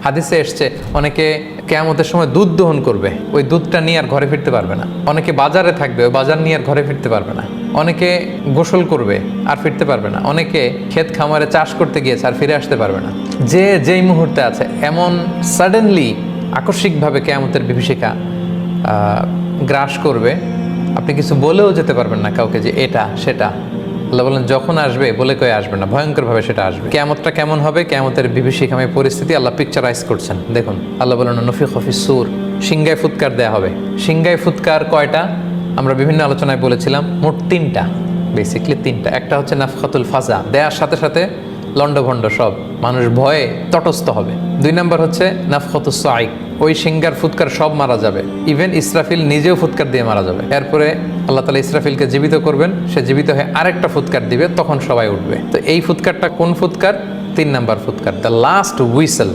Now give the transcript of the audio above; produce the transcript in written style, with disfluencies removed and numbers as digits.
হাদিসে এসছে অনেকে কিয়ামতের সময় দুধ দহন করবে, ওই দুধটা নিয়ে আর ঘরে ফিরতে পারবে না। অনেকে বাজারে থাকবে, ওই বাজার নিয়ে আর ঘরে ফিরতে পারবে না। অনেকে গোসল করবে আর ফিরতে পারবে না। অনেকে ক্ষেত খামারে চাষ করতে গিয়েছে আর ফিরে আসতে পারবে না। যে যেই মুহূর্তে আছে এমন সাডেনলি আকস্মিকভাবে কিয়ামতের বিভীষিকা গ্রাস করবে, আপনি কিছু বলেও যেতে পারবেন না কাউকে যে এটা সেটা। আল্লাহ বলেন যখন আসবে বলে কয়ে আসবে না, ভয়ঙ্করভাবে সেটা আসবে। কিয়ামতটা কেমন হবে, কিয়ামতের বিভীষিকাময় পরিস্থিতি আল্লাহ পিকচারাইজ করছেন। দেখুন আল্লাহ বলেন নফিখ ফিস সূর, সিংগায় ফুৎকার দেয়া হবে। সিংগায় ফুৎকার কয়টা আমরা বিভিন্ন আলোচনায় বলেছিলাম, মোট তিনটা, বেসিকলি তিনটা। একটা হচ্ছে নাফখাতুল ফাজা, দেয়ার সাথে সাথে লন্ডভন্ড সব মানুষ ভয়ে তটস্থ হবে। 2 নম্বর হচ্ছে নাফখাতুস সাইক, ওই সিংগার ফুৎকার সব মারা যাবে, ইভেন ইসরাফিল নিজেও ফুৎকার দিয়ে মারা যাবে। এরপরে আল্লাহ তাআলা ইসরাফিলকে জীবিত করবেন, সে জীবিত হয়ে আরেকটা ফুৎকার দিবে, তখন সবাই উঠবে। তো এই ফুৎকারটা কোন ফুৎকার? 3 নম্বর ফুৎকার, দ্য লাস্ট হুইসেল।